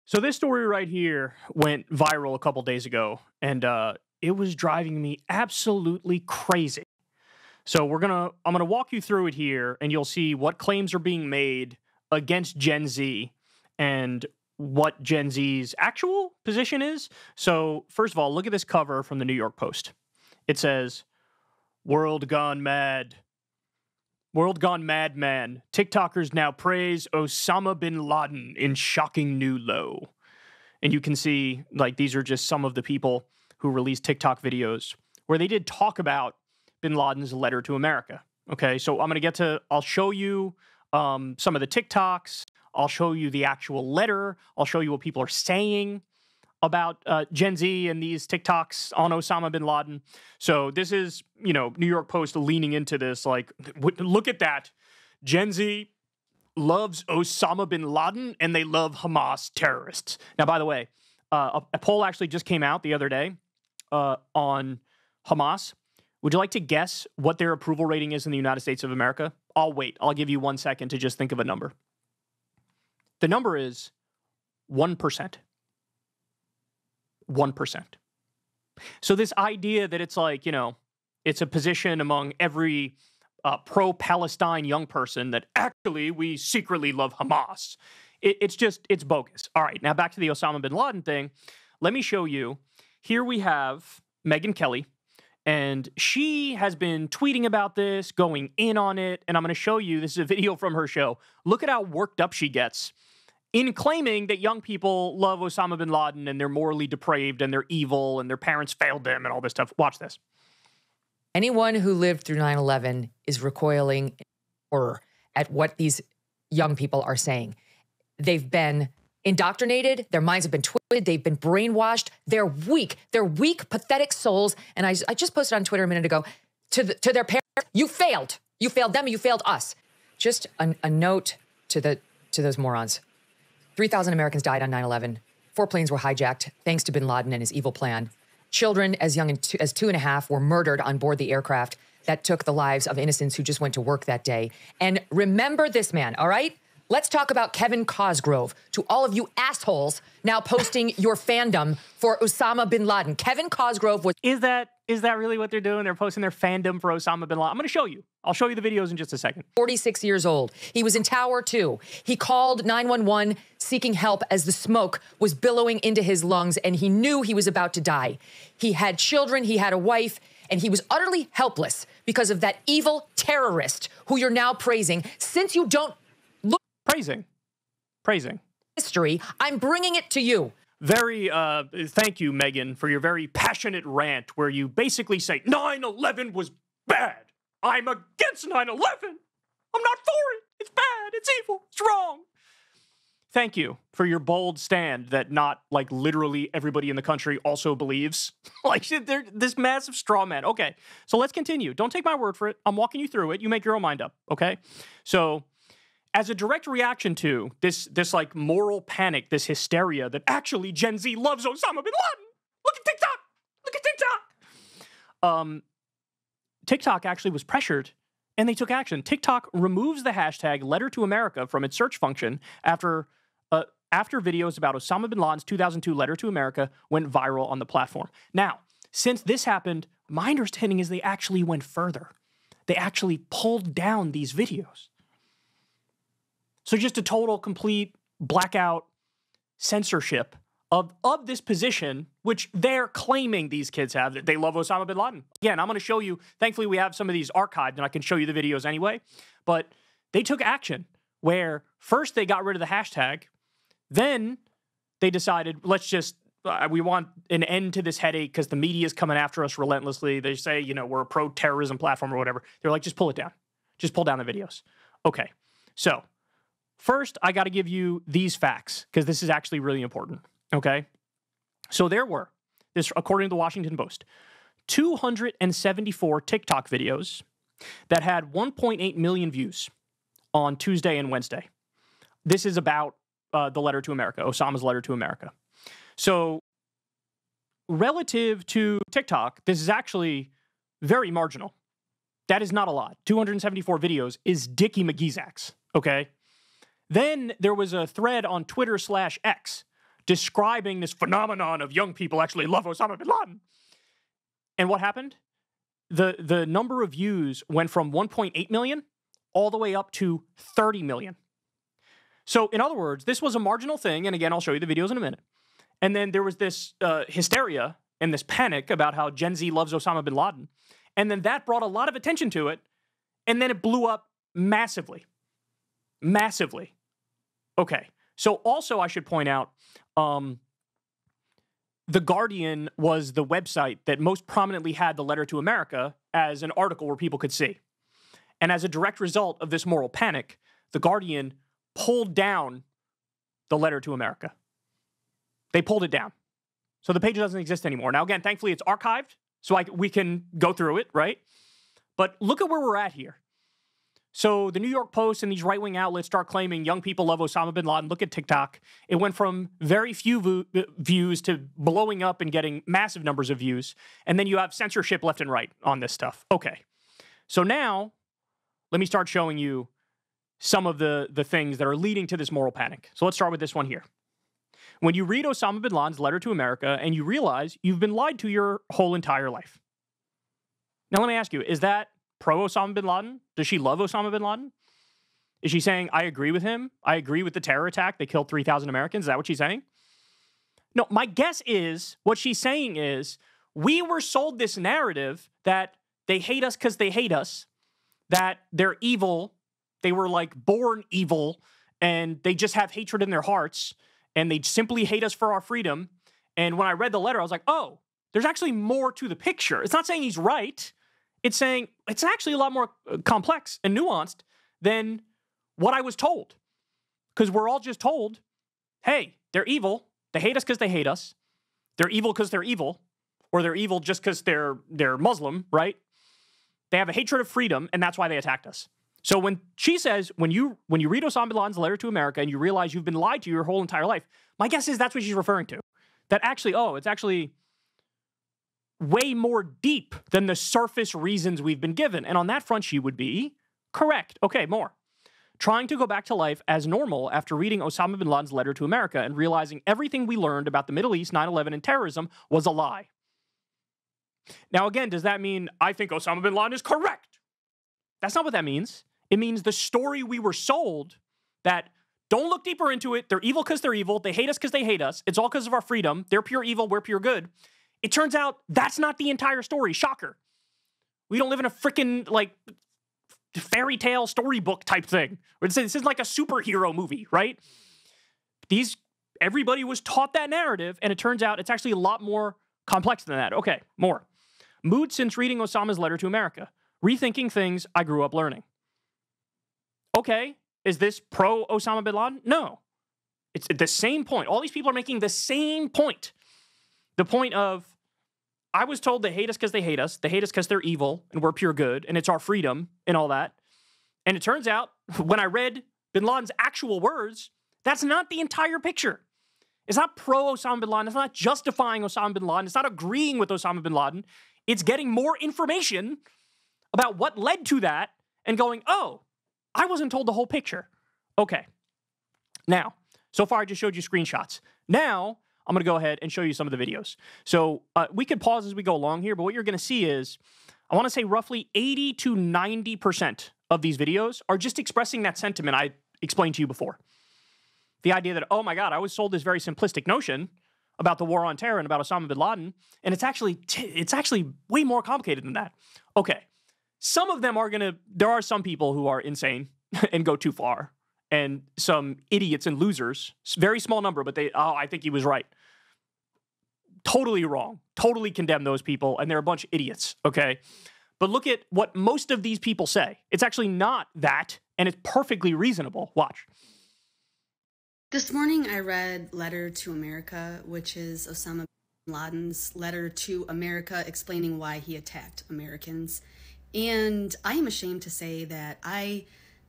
So this story right here went viral a couple days ago, and it was driving me absolutely crazy. So I'm gonna walk you through it here, and you'll see what claims are being made against Gen Z and what Gen Z's actual position is. So first of all, look at this cover from the New York Post. It says, "World gone mad. World gone madman. TikTokers now praise Osama bin Laden in shocking new low." And you can see, like, these are just some of the people who released TikTok videos where they did talk about bin Laden's letter to America. Okay, so I'll show you some of the TikToks. I'll show you the actual letter. I'll show you what people are saying about Gen Z and these TikToks on Osama bin Laden. So this is, New York Post leaning into this, like, look at that. Gen Z loves Osama bin Laden and they love Hamas terrorists. Now, by the way, a poll actually just came out the other day on Hamas. Would you like to guess what their approval rating is in the United States of America? I'll wait. I'll give you 1 second to just think of a number. The number is 1%. 1%. So this idea that it's like, it's a position among every pro-Palestine young person that actually we secretly love Hamas. It's bogus. All right, now back to the Osama bin Laden thing. Let me show you. Here we have Megyn Kelly, and she has been tweeting about this, going in on it, and I'm going to show you. This is a video from her show. Look at how worked up she gets in claiming that young people love Osama bin Laden and they're morally depraved and they're evil and their parents failed them and all this stuff. Watch this. Anyone who lived through 9/11 is recoiling in horror at what these young people are saying. They've been indoctrinated. Their minds have been twisted. They've been brainwashed. They're weak. They're weak, pathetic souls. And I just posted on Twitter a minute ago to their parents, you failed. You failed them and you failed us. Just a note to those morons. 3,000 Americans died on 9/11. 4 planes were hijacked thanks to bin Laden and his evil plan. Children as young as 2.5 were murdered on board the aircraft that took the lives of innocents who just went to work that day. And remember this man, all right? Let's talk about Kevin Cosgrove. To all of you assholes now posting your fandom for Osama bin Laden. Kevin Cosgrove was... Is that really what they're doing? They're posting their fandom for Osama bin Laden? I'm going to show you. I'll show you the videos in just a second. 46 years old. He was in Tower 2. He called 911 seeking help as the smoke was billowing into his lungs and he knew he was about to die. He had children, he had a wife, and he was utterly helpless because of that evil terrorist who you're now praising. Since you don't look... Praising. History, I'm bringing it to you. Thank you, Megyn, for your very passionate rant where you basically say 9/11 was bad. I'm against 9/11. I'm not for it. It's bad. It's evil. It's wrong. Thank you for your bold stand that not, like, literally everybody in the country also believes. Like, they're this massive straw man. Okay, so let's continue. Don't take my word for it. I'm walking you through it. You make your own mind up, okay? So, as a direct reaction to this like moral panic, this hysteria that actually Gen Z loves Osama bin Laden. Look at TikTok. Look at TikTok. TikTok actually was pressured and they took action. TikTok removes the hashtag letter to America from its search function after videos about Osama bin Laden's 2002 letter to America went viral on the platform. Now, since this happened, my understanding is they actually went further. They actually pulled down these videos. So just a total, complete blackout censorship of this position, which they're claiming these kids have, that they love Osama bin Laden. Again, I'm going to show you, thankfully we have some of these archived and I can show you the videos anyway, but they took action where first they got rid of the hashtag, then they decided, we want an end to this headache because the media is coming after us relentlessly. They say, we're a pro-terrorism platform or whatever. They're like, just pull it down. Just pull down the videos. Okay, so first, I got to give you these facts because this is actually really important, okay? So there were, according to the Washington Post, 274 TikTok videos that had 1.8 million views on Tuesday and Wednesday. This is about the letter to America, Osama's letter to America. So relative to TikTok, this is actually very marginal. That is not a lot. 274 videos is Dickie McGeezax, okay? Then there was a thread on Twitter/X describing this phenomenon of young people actually love Osama bin Laden. And what happened? The number of views went from 1.8 million all the way up to 30 million. So in other words, this was a marginal thing. And again, I'll show you the videos in a minute. And then there was this hysteria and this panic about how Gen Z loves Osama bin Laden. And then that brought a lot of attention to it. And then it blew up massively. Massively. Okay. So also I should point out, The Guardian was the website that most prominently had the letter to America as an article where people could see. And as a direct result of this moral panic, The Guardian pulled down the letter to America. They pulled it down. So the page doesn't exist anymore. Now, again, thankfully, it's archived, so we can go through it, right? But look at where we're at here. So the New York Post and these right-wing outlets start claiming young people love Osama bin Laden. Look at TikTok. It went from very few views to blowing up and getting massive numbers of views. And then you have censorship left and right on this stuff. Okay. So now, let me start showing you some of the things that are leading to this moral panic. So let's start with this one here. When you read Osama bin Laden's letter to America and you realize you've been lied to your whole entire life. Now, let me ask you, is that pro-Osama bin Laden? Does she love Osama bin Laden? Is she saying, I agree with him? I agree with the terror attack that killed 3,000 Americans? Is that what she's saying? No, my guess is what she's saying is we were sold this narrative that they hate us because they hate us, that they're evil, they were like born evil, and they just have hatred in their hearts, and they simply hate us for our freedom. And when I read the letter, I was like, oh, there's actually more to the picture. It's not saying he's right. It's saying it's actually a lot more complex and nuanced than what I was told. Because we're all just told, hey, they're evil. They hate us because they hate us. They're evil because they're evil. Or they're evil just because they're Muslim, right? They have a hatred of freedom, and that's why they attacked us. So when she says, when you read Osama bin Laden's letter to America and you realize you've been lied to your whole entire life, my guess is that's what she's referring to. That actually, it's actually way more deep than the surface reasons we've been given. And on that front, she would be correct. Okay, more. Trying to go back to life as normal after reading Osama bin Laden's letter to America and realizing everything we learned about the Middle East, 9/11, and terrorism was a lie. Now, again, does that mean I think Osama bin Laden is correct? That's not what that means. It means the story we were sold that don't look deeper into it. They're evil because they're evil. They hate us because they hate us. It's all because of our freedom. They're pure evil. We're pure good. It turns out that's not the entire story. Shocker. We don't live in a freaking, like, fairy tale storybook type thing. This is like a superhero movie, right? Everybody was taught that narrative, and it turns out it's actually a lot more complex than that. Okay, more. Mood since reading Osama's letter to America. Rethinking things I grew up learning. Okay, is this pro-Osama bin Laden? No. It's the same point. All these people are making the same point. The point of, I was told they hate us because they hate us. They hate us because they're evil and we're pure good and it's our freedom and all that. And it turns out, when I read bin Laden's actual words, that's not the entire picture. It's not pro-Osama bin Laden. It's not justifying Osama bin Laden. It's not agreeing with Osama bin Laden. It's getting more information about what led to that and going, oh, I wasn't told the whole picture. Okay. Now, so far I just showed you screenshots. Now, I'm going to go ahead and show you some of the videos. So we could pause as we go along here, but what you're going to see is, I want to say roughly 80 to 90% of these videos are just expressing that sentiment I explained to you before. The idea that, oh my God, I was sold this very simplistic notion about the war on terror and about Osama bin Laden, and it's actually way more complicated than that. Okay, some of them there are some people who are insane and go too far, and some idiots and losers, very small number, but I think he was right. Totally wrong. Totally condemn those people, and they're a bunch of idiots, okay? But look at what most of these people say. It's actually not that, and it's perfectly reasonable. Watch. This morning I read Letter to America, which is Osama bin Laden's letter to America explaining why he attacked Americans. And I am ashamed to say that I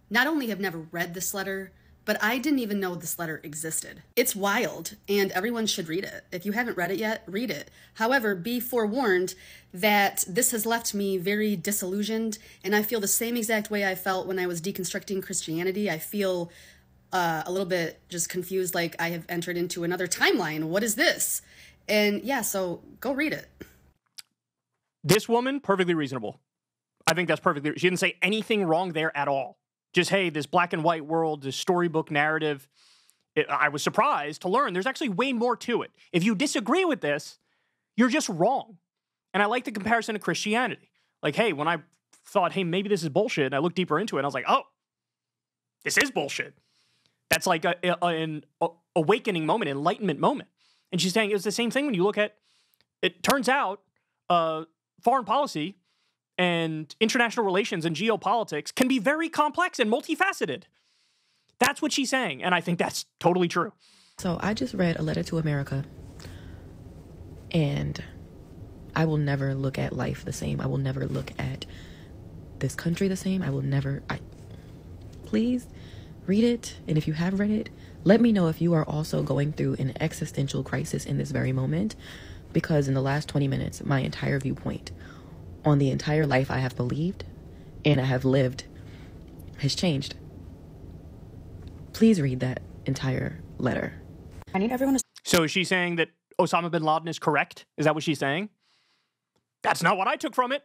not only have never read this letter, but I didn't even know this letter existed. It's wild, and everyone should read it. If you haven't read it yet, read it. However, be forewarned that this has left me very disillusioned, and I feel the same exact way I felt when I was deconstructing Christianity. I feel a little bit just confused, like I have entered into another timeline. What is this? And yeah, so go read it. This woman, perfectly reasonable. I think that's perfectly. She didn't say anything wrong there at all. Just, hey, this black and white world, this storybook narrative. I was surprised to learn there's actually way more to it. If you disagree with this, you're just wrong. And I like the comparison to Christianity. Like, hey, when I thought, hey, maybe this is bullshit, and I looked deeper into it, and I was like, oh, this is bullshit. That's like an awakening moment, enlightenment moment. And she's saying it's the same thing when you look at, it turns out, foreign policy and international relations and geopolitics can be very complex and multifaceted. That's what she's saying, and I think that's totally true. So I just read A Letter to America, and I will never look at life the same. I will never look at this country the same. Please read it, and if you have read it, let me know if you are also going through an existential crisis in this very moment, because in the last 20 minutes, my entire viewpoint on the entire life I have believed and I have lived has changed. Please read that entire letter. I need everyone to... So is she saying that Osama bin Laden is correct? Is that what she's saying? That's not what I took from it.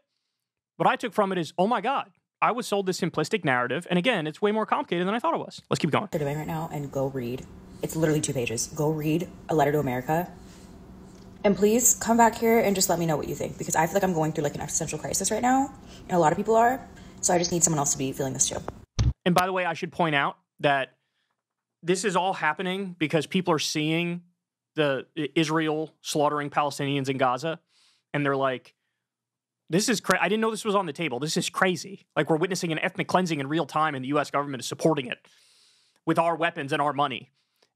What I took from it is, oh my God, I was sold this simplistic narrative. And again, it's way more complicated than I thought it was. Let's keep going. They're doing right now, and go read. It's literally 2 pages. Go read A Letter to America. And please come back here and just let me know what you think, because I feel like I'm going through like an existential crisis right now, and a lot of people are. So I just need someone else to be feeling this too. And by the way, I should point out that this is all happening because people are seeing the Israel slaughtering Palestinians in Gaza, and they're like, this is crazy. I didn't know this was on the table. This is crazy. Like, we're witnessing an ethnic cleansing in real time, and the U.S. government is supporting it with our weapons and our money.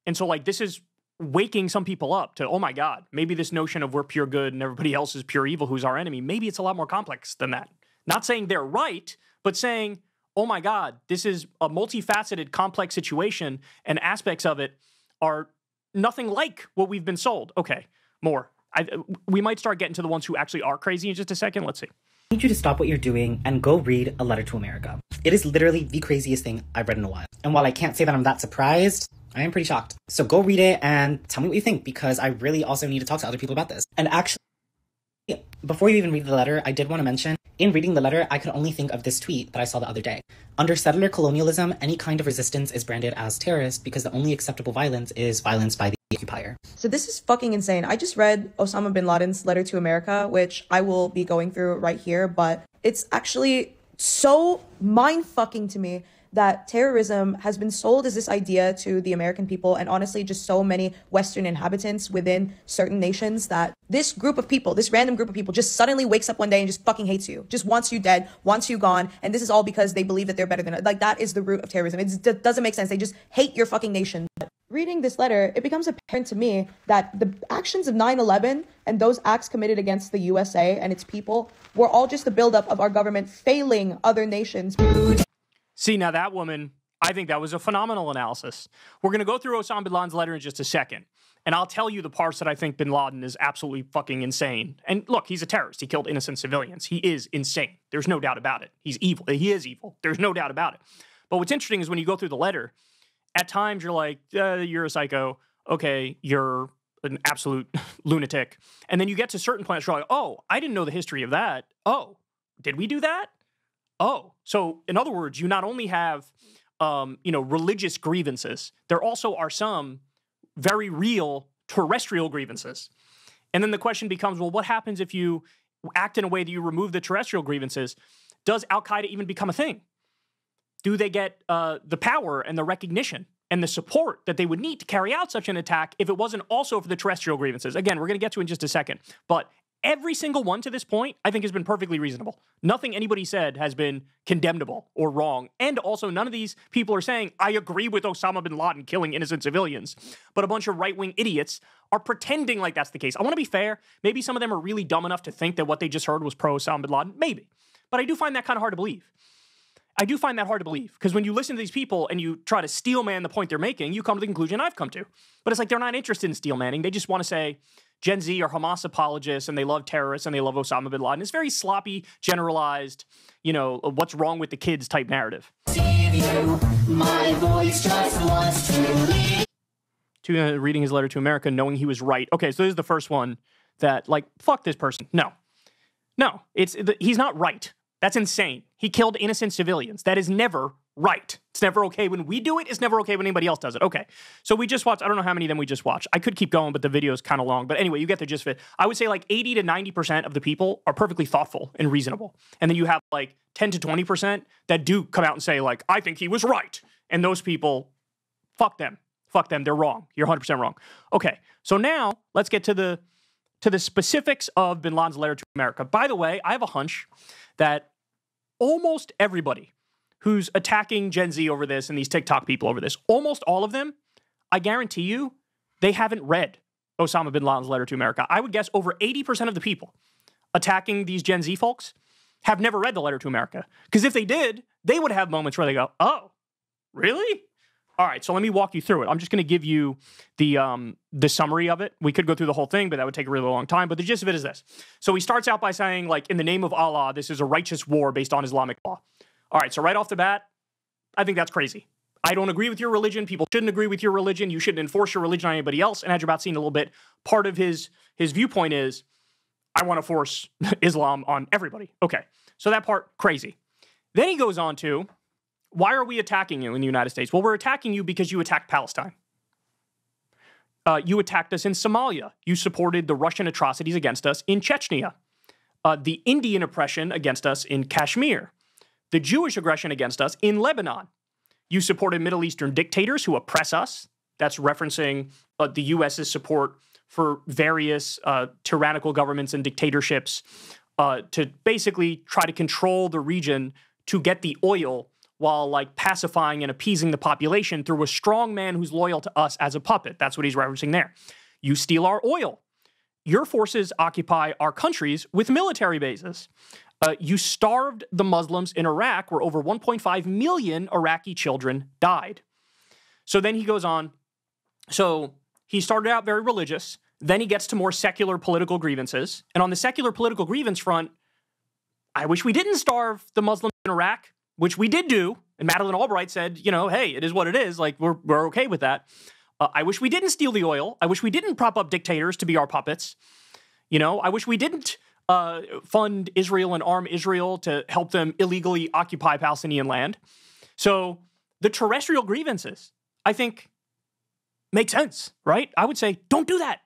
And so, like, this is waking some people up to, oh my God, maybe this notion of we're pure good and everybody else is pure evil who's our enemy, maybe it's a lot more complex than that. Not saying they're right, but saying, oh my God, this is a multifaceted, complex situation, and aspects of it are nothing like what we've been sold. Okay, more. We might start getting to the ones who actually are crazy in just a second. Let's see. I need you to stop what you're doing and go read A Letter to America. It is literally the craziest thing I've read in a while. And while I can't say that I'm that surprised, I am pretty shocked. So go read it and tell me what you think, because I really also need to talk to other people about this. And actually, before you even read the letter, I did want to mention, in reading the letter, I could only think of this tweet that I saw the other day. Under settler colonialism, any kind of resistance is branded as terrorist because the only acceptable violence is violence by the occupier. So this is fucking insane. I just read Osama bin Laden's Letter to America, which I will be going through right here, but it's actually so mind-fucking to me that terrorism has been sold as this idea to the American people, and honestly just so many Western inhabitants within certain nations, that this group of people, this random group of people, just suddenly wakes up one day and just fucking hates you, just wants you dead, wants you gone, and this is all because they believe that they're better than us. Like, that is the root of terrorism. It doesn't make sense. They just hate your fucking nation. Reading this letter, it becomes apparent to me that the actions of 9/11 and those acts committed against the USA and its people were all just the buildup of our government failing other nations. See, now that woman, I think that was a phenomenal analysis. We're going to go through Osama bin Laden's letter in just a second, and I'll tell you the parts that I think bin Laden is absolutely fucking insane. And look, he's a terrorist. He killed innocent civilians. He is insane. There's no doubt about it. He's evil. He is evil. There's no doubt about it. But what's interesting is when you go through the letter, at times you're like, you're a psycho. Okay, you're an absolute lunatic. And then you get to certain points where you're like, oh, I didn't know the history of that. Oh, did we do that? Oh, so in other words, you not only have, religious grievances, there also are some very real terrestrial grievances. And then the question becomes, well, what happens if you act in a way that you remove the terrestrial grievances? Does Al-Qaeda even become a thing? Do they get the power and the recognition and the support that they would need to carry out such an attack if it wasn't also for the terrestrial grievances? Again, we're going to get to in just a second. But every single one to this point, I think, has been perfectly reasonable. Nothing anybody said has been condemnable or wrong. And also, none of these people are saying, I agree with Osama bin Laden killing innocent civilians. But a bunch of right-wing idiots are pretending like that's the case. I want to be fair. Maybe some of them are really dumb enough to think that what they just heard was pro-Osama bin Laden. Maybe. But I do find that kind of hard to believe. I do find that hard to believe, because when you listen to these people and you try to steelman the point they're making, you come to the conclusion I've come to. But it's like they're not interested in steelmanning. They just want to say, Gen Z are Hamas apologists and they love terrorists and they love Osama bin Laden. It's very sloppy, generalized, you know, what's wrong with the kids type narrative. My voice just wants to leave. Reading his letter to America, knowing he was right. Okay, so this is the first one that, like, fuck this person. No, he's not right. That's insane. He killed innocent civilians. That is never right. It's never okay when we do it. It's never okay when anybody else does it. Okay, so we just watched, I don't know how many of them we just watched. I could keep going, but the video is kind of long. But anyway, you get the gist of it. I would say like 80 to 90% of the people are perfectly thoughtful and reasonable. And then you have like 10 to 20% that do come out and say like, I think he was right. And those people, fuck them. Fuck them. They're wrong. You're 100% wrong. Okay, so now let's get to the specifics of bin Laden's letter to America. By the way, I have a hunch that almost everybody who's attacking Gen Z over this and these TikTok people over this, almost all of them, I guarantee you, they haven't read Osama bin Laden's letter to America. I would guess over 80% of the people attacking these Gen Z folks have never read the letter to America. Because if they did, they would have moments where they go, oh, really? All right, so let me walk you through it. I'm just going to give you the summary of it. We could go through the whole thing, but that would take a really long time. But the gist of it is this. So he starts out by saying, like, in the name of Allah, this is a righteous war based on Islamic law. All right, so right off the bat, I think that's crazy. I don't agree with your religion. People shouldn't agree with your religion. You shouldn't enforce your religion on anybody else. And as you're about seeing a little bit, part of his viewpoint is, I want to force Islam on everybody. Okay, so that part, crazy. Then he goes on to, why are we attacking you in the United States? Well, we're attacking you because you attacked Palestine. You attacked us in Somalia. You supported the Russian atrocities against us in Chechnya. The Indian oppression against us in Kashmir. The Jewish aggression against us in Lebanon. You supported Middle Eastern dictators who oppress us. That's referencing the U.S.'s support for various tyrannical governments and dictatorships to basically try to control the region to get the oil while like pacifying and appeasing the population through a strong man who's loyal to us as a puppet. That's what he's referencing there. You steal our oil. Your forces occupy our countries with military bases. You starved the Muslims in Iraq, where over 1.5 million Iraqi children died. So then he goes on. So he started out very religious. Then he gets to more secular political grievances. And on the secular political grievance front, I wish we didn't starve the Muslims in Iraq, which we did do. And Madeleine Albright said, you know, hey, it is what it is. Like, we're okay with that. I wish we didn't steal the oil. I wish we didn't prop up dictators to be our puppets. You know, I wish we didn't fund Israel and arm Israel to help them illegally occupy Palestinian land. So the terrestrial grievances, I think, make sense, right? I would say, don't do that.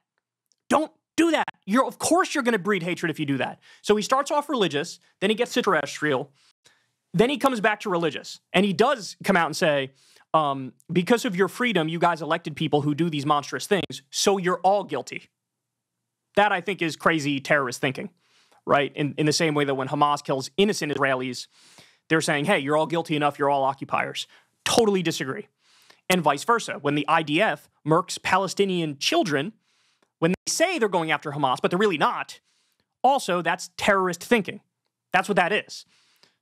Don't do that. Of course you're going to breed hatred if you do that. So he starts off religious, then he gets to terrestrial, then he comes back to religious. And he does come out and say, because of your freedom, you guys elected people who do these monstrous things, so you're all guilty. That, I think, is crazy terrorist thinking. Right? In the same way that when Hamas kills innocent Israelis, they're saying, hey, you're all guilty enough, you're all occupiers. Totally disagree. And vice versa. When the IDF murks Palestinian children, when they say they're going after Hamas, but they're really not, also, that's terrorist thinking. That's what that is.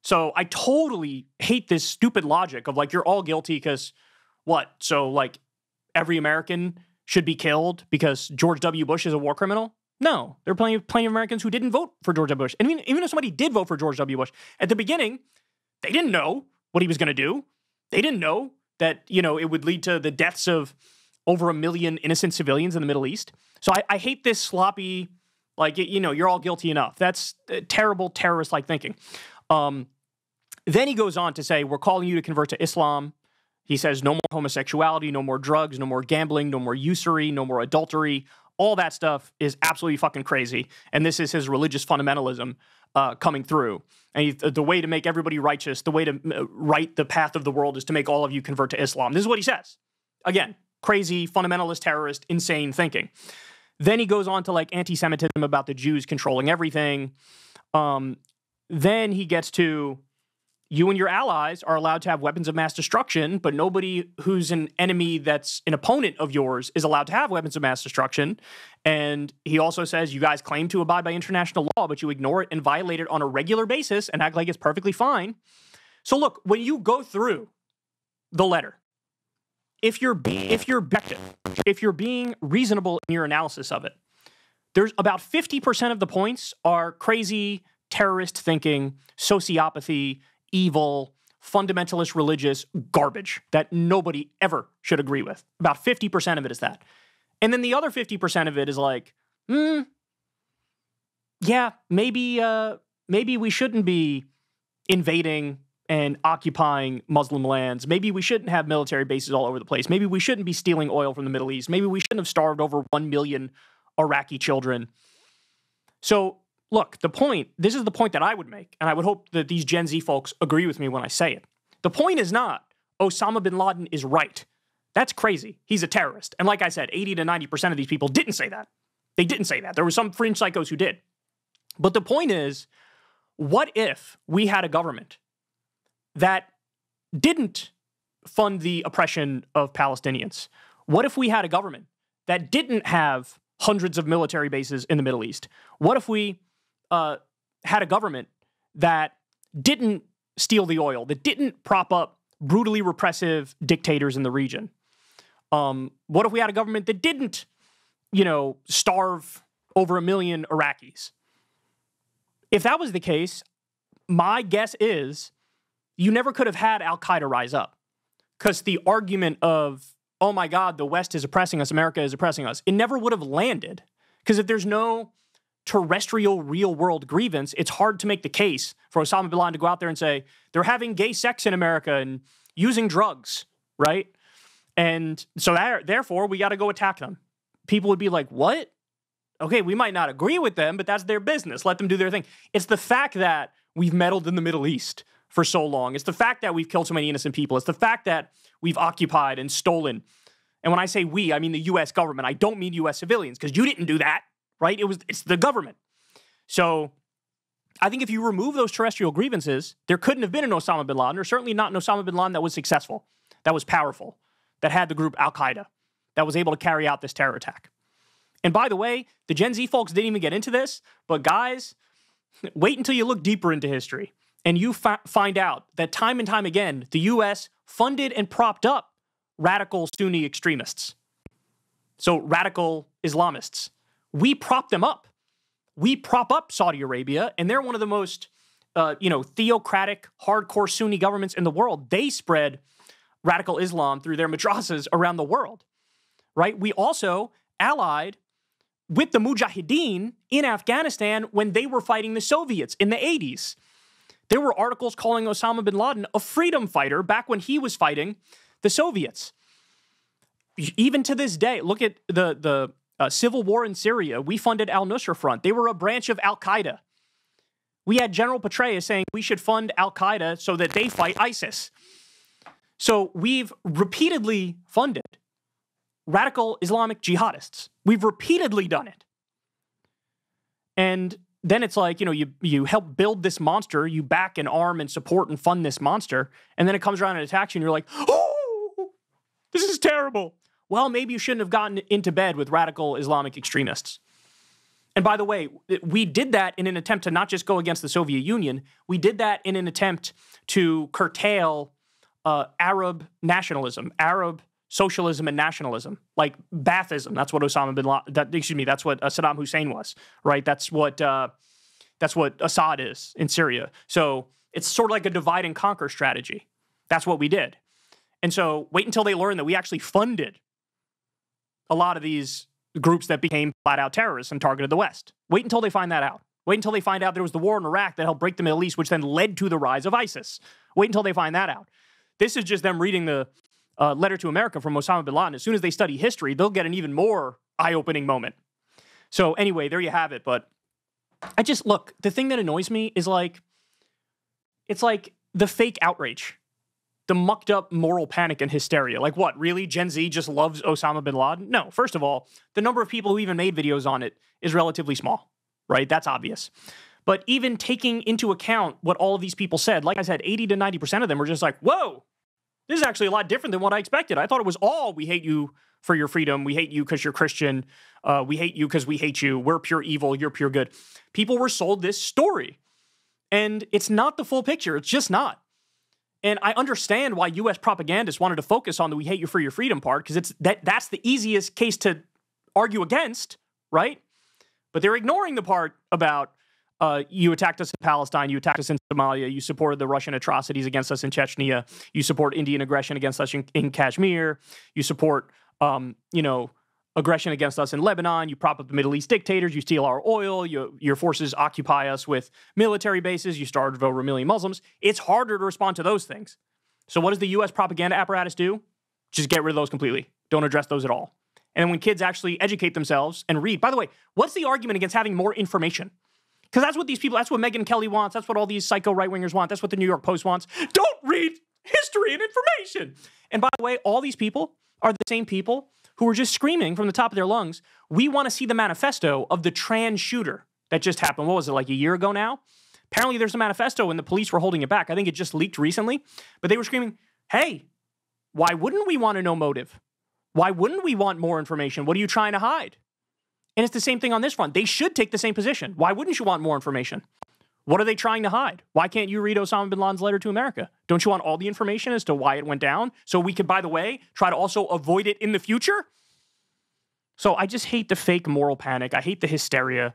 So I totally hate this stupid logic of like, you're all guilty because what? So like every American should be killed because George W. Bush is a war criminal? No, there are plenty of Americans who didn't vote for George W. Bush. And even if somebody did vote for George W. Bush, at the beginning, they didn't know what he was going to do. They didn't know that, you know, it would lead to the deaths of over 1 million innocent civilians in the Middle East. So I hate this sloppy, like, you know, you're all guilty enough. That's terrible terrorist-like thinking. Then he goes on to say, we're calling you to convert to Islam. He says, no more homosexuality, no more drugs, no more gambling, no more usury, no more adultery. All that stuff is absolutely fucking crazy. And this is his religious fundamentalism coming through. And the way to make everybody righteous, the way to right the path of the world is to make all of you convert to Islam. This is what he says. Again, crazy, fundamentalist, terrorist, insane thinking. Then he goes on to like anti-Semitism about the Jews controlling everything. Then he gets to, you and your allies are allowed to have weapons of mass destruction, but nobody who's an enemy that's an opponent of yours is allowed to have weapons of mass destruction. And he also says you guys claim to abide by international law, but you ignore it and violate it on a regular basis and act like it's perfectly fine. So look, when you go through the letter, if you're being reasonable in your analysis of it, There's about 50% of the points are crazy, terrorist thinking, sociopathy, evil, fundamentalist religious garbage that nobody ever should agree with. About 50% of it is that. And then the other 50% of it is like, yeah, maybe we shouldn't be invading and occupying Muslim lands. Maybe we shouldn't have military bases all over the place. Maybe we shouldn't be stealing oil from the Middle East. Maybe we shouldn't have starved over 1 million Iraqi children. So look, this is the point that I would make, and I would hope that these Gen Z folks agree with me when I say it. The point is not Osama bin Laden is right. That's crazy. He's a terrorist. And like I said, 80 to 90% of these people didn't say that. They didn't say that. There were some fringe psychos who did. But the point is, what if we had a government that didn't fund the oppression of Palestinians? What if we had a government that didn't have hundreds of military bases in the Middle East? What if we had a government that didn't steal the oil, that didn't prop up brutally repressive dictators in the region? What if we had a government that didn't, starve over 1 million Iraqis? If that was the case, my guess is you never could have had Al-Qaeda rise up, because the argument of, oh my God, the West is oppressing us, America is oppressing us, it never would have landed. Because if there's no terrestrial real-world grievance, it's hard to make the case for Osama bin Laden to go out there and say, they're having gay sex in America and using drugs, right? And so therefore, we got to go attack them. People would be like, what? Okay, we might not agree with them, but that's their business. Let them do their thing. It's the fact that we've meddled in the Middle East for so long. It's the fact that we've killed so many innocent people. It's the fact that we've occupied and stolen. And when I say we, I mean the U.S. government. I don't mean U.S. civilians, because you didn't do that, right? It's the government. So I think if you remove those terrestrial grievances, there couldn't have been an Osama bin Laden, or certainly not an Osama bin Laden that was successful, that was powerful, that had the group Al-Qaeda, that was able to carry out this terror attack. And by the way, the Gen Z folks didn't even get into this, but guys, wait until you look deeper into history and you find out that time and time again, the U.S. funded and propped up radical Sunni extremists. So radical Islamists. We prop them up. We prop up Saudi Arabia, and they're one of the most, theocratic, hardcore Sunni governments in the world. They spread radical Islam through their madrasas around the world, right? We also allied with the Mujahideen in Afghanistan when they were fighting the Soviets in the 80s. There were articles calling Osama bin Laden a freedom fighter back when he was fighting the Soviets. Even to this day, look at the civil war in Syria. We funded Al-Nusra Front. They were a branch of Al-Qaeda. We had General Petraeus saying we should fund Al-Qaeda so that they fight ISIS. So we've repeatedly funded radical Islamic jihadists. We've repeatedly done it. And then it's like, you help build this monster, you back and arm and support and fund this monster, and then it comes around and attacks you, and you're like, oh, this is terrible. Well, maybe you shouldn't have gotten into bed with radical Islamic extremists. And by the way, we did that in an attempt to not just go against the Soviet Union, we did that in an attempt to curtail Arab nationalism, Arab socialism and nationalism, like Baathism. That's what that's what Saddam Hussein was, right? That's what Assad is in Syria. So it's sort of like a divide and conquer strategy. That's what we did. And so wait until they learn that we actually funded a lot of these groups that became flat out terrorists and targeted the West. Wait until they find that out. Wait until they find out there was the war in Iraq that helped break the Middle East, which then led to the rise of ISIS. Wait until they find that out. This is just them reading the letter to America from Osama bin Laden. As soon as they study history, they'll get an even more eye-opening moment. So anyway, there you have it. But look, the thing that annoys me is it's like the fake outrage, the mucked up moral panic and hysteria. Like what, really? Gen Z just loves Osama bin Laden? No, first of all, the number of people who even made videos on it is relatively small, right? That's obvious. But even taking into account what all of these people said, like I said, 80 to 90% of them were just like, whoa, this is actually a lot different than what I expected. I thought it was all, we hate you for your freedom. We hate you because you're Christian. We hate you because we hate you. We're pure evil. You're pure good. People were sold this story. And it's not the full picture. It's just not. And I understand why U.S. propagandists wanted to focus on the we hate you for your freedom part, because that's the easiest case to argue against, right? But they're ignoring the part about you attacked us in Palestine, you attacked us in Somalia, you supported the Russian atrocities against us in Chechnya, you support Indian aggression against us in Kashmir, you support, aggression against us in Lebanon, you prop up the Middle East dictators, you steal our oil, your forces occupy us with military bases, you starve over 1 million Muslims. It's harder to respond to those things. So what does the U.S. propaganda apparatus do? Just get rid of those completely. Don't address those at all. And then when kids actually educate themselves and read, by the way, what's the argument against having more information? Because that's what these people, that's what Megyn Kelly wants. That's what all these psycho right-wingers want. That's what the New York Post wants. Don't read history and information. And by the way, all these people are the same people who were just screaming from the top of their lungs, we want to see the manifesto of the trans shooter that just happened. What was it, like a year ago now? Apparently there's a manifesto and the police were holding it back. I think it just leaked recently. But they were screaming, hey, why wouldn't we want to know motive? Why wouldn't we want more information? What are you trying to hide? And it's the same thing on this front. They should take the same position. Why wouldn't you want more information? What are they trying to hide? Why can't you read Osama bin Laden's letter to America? Don't you want all the information as to why it went down? So we could, by the way, try to also avoid it in the future? So I just hate the fake moral panic. I hate the hysteria.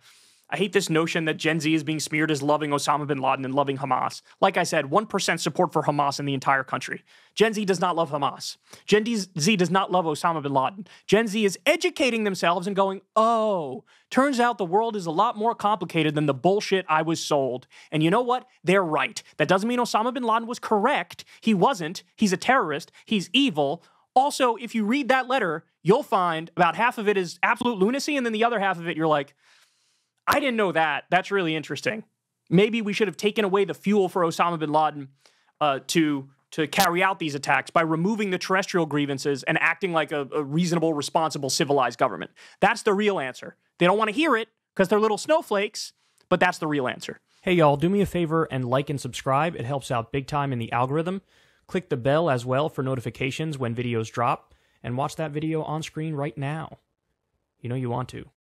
I hate this notion that Gen Z is being smeared as loving Osama bin Laden and loving Hamas. Like I said, 1% support for Hamas in the entire country. Gen Z does not love Hamas. Gen Z does not love Osama bin Laden. Gen Z is educating themselves and going, oh, turns out the world is a lot more complicated than the bullshit I was sold. And you know what? They're right. That doesn't mean Osama bin Laden was correct. He wasn't. He's a terrorist. He's evil. Also, if you read that letter, you'll find about half of it is absolute lunacy, and then the other half of it, you're like, I didn't know that. That's really interesting. Maybe we should have taken away the fuel for Osama bin Laden to carry out these attacks by removing the terrestrial grievances and acting like a reasonable, responsible, civilized government. That's the real answer. They don't want to hear it because they're little snowflakes, but that's the real answer. Hey, y'all, do me a favor and like and subscribe. It helps out big time in the algorithm. Click the bell as well for notifications when videos drop, and watch that video on screen right now. You know you want to.